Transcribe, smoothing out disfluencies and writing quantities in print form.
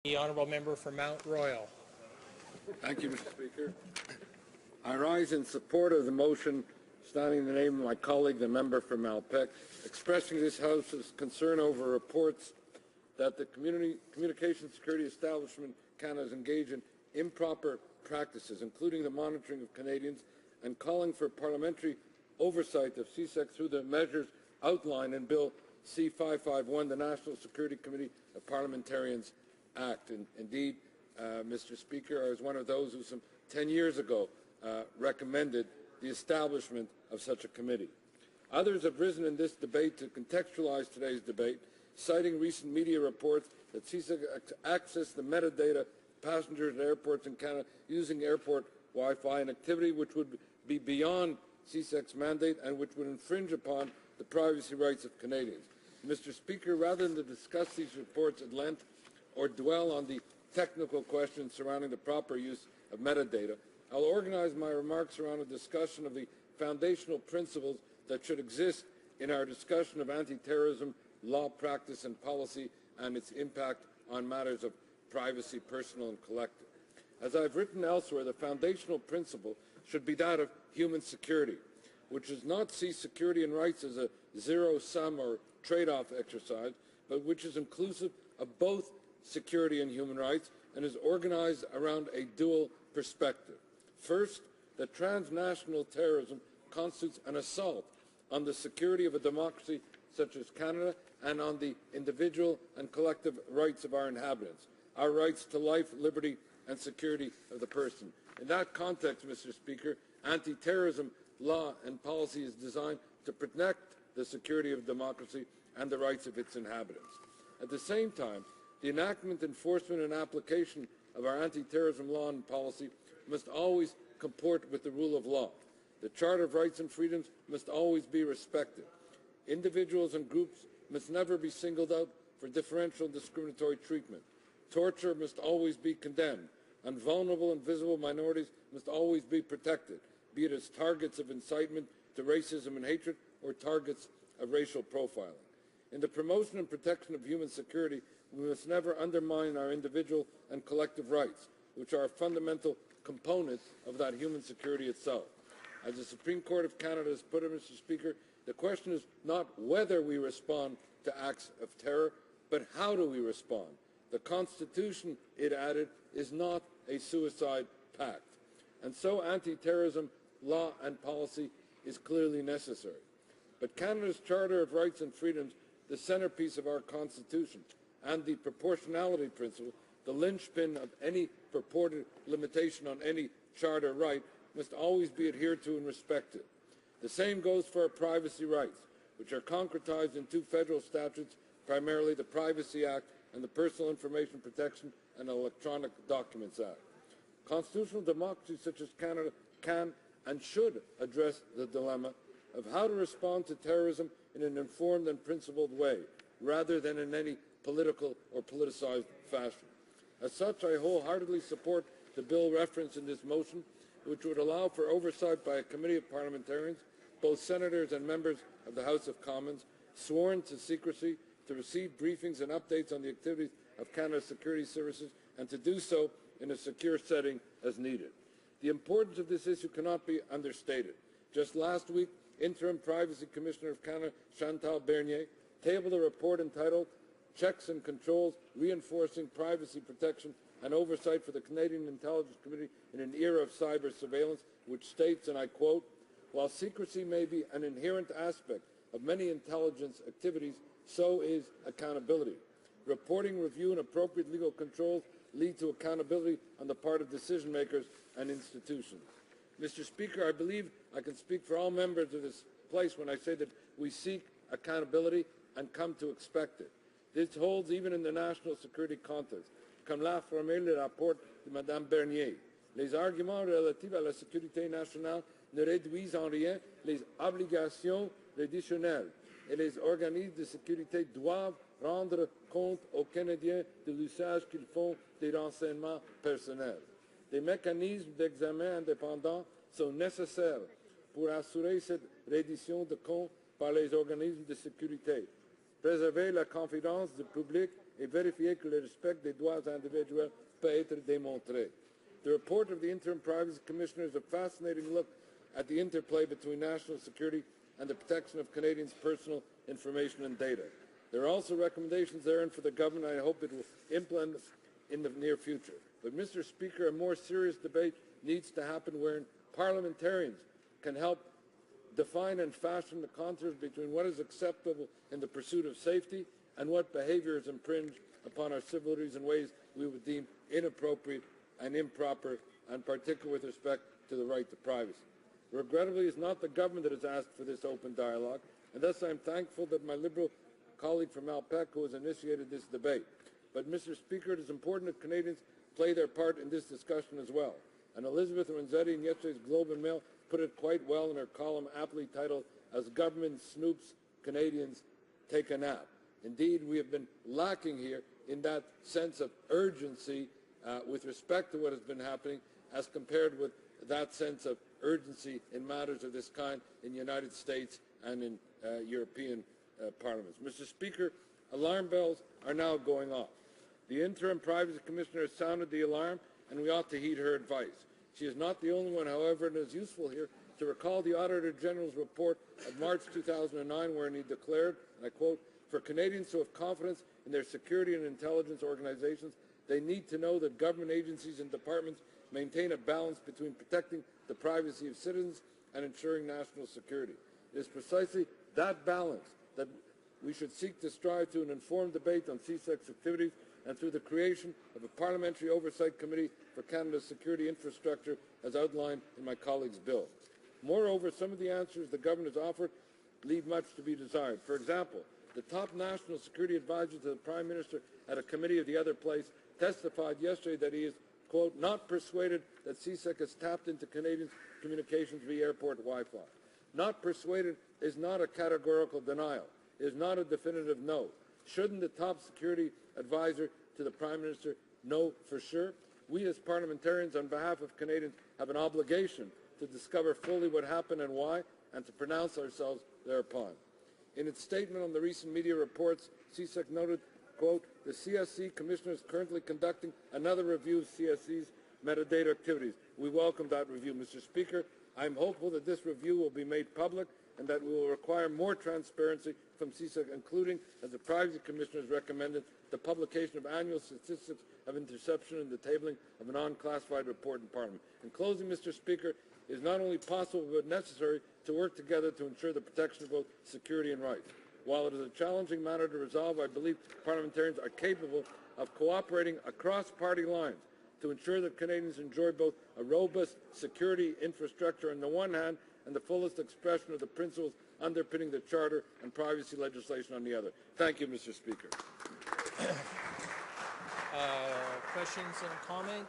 The honourable member for Mount Royal. Thank you, Mr. Speaker. I rise in support of the motion, standing in the name of my colleague, the member for Malpeque, expressing this House's concern over reports that the Communication Security Establishment Canada is engaged in improper practices, including the monitoring of Canadians, and calling for parliamentary oversight of CSEC through the measures outlined in Bill C-551, the National Security Committee of Parliamentarians Act. Indeed, Mr. Speaker, I was one of those who some 10 years ago recommended the establishment of such a committee. Others have risen in this debate to contextualize today's debate, citing recent media reports that CSEC accessed the metadata of passengers at airports in Canada using airport Wi-Fi, an activity which would be beyond CSEC's mandate and which would infringe upon the privacy rights of Canadians. Mr. Speaker, rather than to discuss these reports at length or dwell on the technical questions surrounding the proper use of metadata, I'll organize my remarks around a discussion of the foundational principles that should exist in our discussion of anti-terrorism, law, practice, and policy, and its impact on matters of privacy, personal and collective. As I've written elsewhere, the foundational principle should be that of human security, which does not see security and rights as a zero-sum or trade-off exercise, but which is inclusive of both security and human rights, and is organized around a dual perspective. First, that transnational terrorism constitutes an assault on the security of a democracy such as Canada and on the individual and collective rights of our inhabitants, our rights to life, liberty, and security of the person. In that context, Mr. Speaker, anti-terrorism law and policy is designed to protect the security of democracy and the rights of its inhabitants. At the same time, the enactment, enforcement, and application of our anti-terrorism law and policy must always comport with the rule of law. The Charter of Rights and Freedoms must always be respected. Individuals and groups must never be singled out for differential and discriminatory treatment. Torture must always be condemned, and vulnerable and visible minorities must always be protected, be it as targets of incitement to racism and hatred or targets of racial profiling. In the promotion and protection of human security, we must never undermine our individual and collective rights, which are a fundamental component of that human security itself. As the Supreme Court of Canada has put it, Mr. Speaker, the question is not whether we respond to acts of terror, but how do we respond? The Constitution, it added, is not a suicide pact. And so anti-terrorism law and policy is clearly necessary. But Canada's Charter of Rights and Freedoms, the centrepiece of our Constitution, and the proportionality principle, the linchpin of any purported limitation on any charter right, must always be adhered to and respected. The same goes for our privacy rights, which are concretized in two federal statutes, primarily the Privacy Act and the Personal Information Protection and Electronic Documents Act. Constitutional democracies such as Canada can and should address the dilemma of how to respond to terrorism in an informed and principled way, rather than in any political or politicized fashion. As such, I wholeheartedly support the bill referenced in this motion, which would allow for oversight by a committee of parliamentarians, both senators and members of the House of Commons, sworn to secrecy, to receive briefings and updates on the activities of Canada's security services, and to do so in a secure setting as needed. The importance of this issue cannot be understated. Just last week, Interim Privacy Commissioner of Canada, Chantal Bernier, tabled a report entitled Checks and Controls Reinforcing Privacy Protection and Oversight for the Canadian Intelligence Community in an Era of Cyber Surveillance, which states, and I quote, "While secrecy may be an inherent aspect of many intelligence activities, so is accountability. Reporting, review, and appropriate legal controls lead to accountability on the part of decision-makers and institutions." Mr. Speaker, I believe I can speak for all members of this place when I say that we seek accountability and come to expect it. This holds even in the national security context. Comme l'a affirmé le rapport de Mme Bernier, les arguments relatifs à la sécurité nationale ne réduisent en rien les obligations rédactionnelles et les organismes de sécurité doivent rendre compte aux Canadiens de l'usage qu'ils font des renseignements personnels. Des mécanismes d'examen indépendants sont nécessaires pour assurer cette reddition de comptes par les organismes de sécurité, préserver la confiance du public et vérifier que le respect des droits individuels peut être démontré. The report of the Interim Privacy Commissioner is a fascinating look at the interplay between national security and the protection of Canadians' personal information and data. There are also recommendations therein for the government, and I hope it will implement in the near future. But, Mr. Speaker, a more serious debate needs to happen wherein parliamentarians can help define and fashion the contours between what is acceptable in the pursuit of safety and what behaviours infringe upon our civil liberties in ways we would deem inappropriate and improper, and particularly with respect to the right to privacy. Regrettably, it's not the government that has asked for this open dialogue, and thus I'm thankful that my Liberal colleague from Malpeque has initiated this debate. But, Mr. Speaker, it is important that Canadians play their part in this discussion as well. And Elizabeth Renzetti in yesterday's Globe and Mail put it quite well in her column aptly titled, "As Government Snoops, Canadians Take a Nap." Indeed, we have been lacking here in that sense of urgency with respect to what has been happening as compared with that sense of urgency in matters of this kind in the United States and in European parliaments. Mr. Speaker, alarm bells are now going off. The Interim Privacy Commissioner has sounded the alarm, and we ought to heed her advice. She is not the only one, however, and it is useful here to recall the Auditor General's report of March 2009, wherein he declared, and I quote, "For Canadians to have confidence in their security and intelligence organizations, they need to know that government agencies and departments maintain a balance between protecting the privacy of citizens and ensuring national security." It is precisely that balance that we should seek to strive to an informed debate on CSEC's activities and through the creation of a Parliamentary Oversight Committee for Canada's security infrastructure as outlined in my colleague's bill. Moreover, some of the answers the government has offered leave much to be desired. For example, the top national security advisor to the Prime Minister at a committee of the other place testified yesterday that he is, quote, "not persuaded that CSEC has tapped into Canadians' communications via airport Wi-Fi." Not persuaded is not a categorical denial. It is not a definitive no. Shouldn't the top security advisor to the Prime Minister know for sure? We as parliamentarians, on behalf of Canadians, have an obligation to discover fully what happened and why, and to pronounce ourselves thereupon. In its statement on the recent media reports, CSEC noted, quote, "The CSE Commissioner is currently conducting another review of CSE's metadata activities." We welcome that review, Mr. Speaker. I am hopeful that this review will be made public and that we will require more transparency from CSEC, including, as the Privacy Commissioner has recommended, the publication of annual statistics of interception and the tabling of an unclassified report in Parliament. In closing, Mr. Speaker, it is not only possible but necessary to work together to ensure the protection of both security and rights. While it is a challenging matter to resolve, I believe parliamentarians are capable of cooperating across party lines to ensure that Canadians enjoy both a robust security infrastructure on the one hand and the fullest expression of the principles underpinning the Charter and privacy legislation on the other. Thank you, Mr. Speaker. Questions and comments?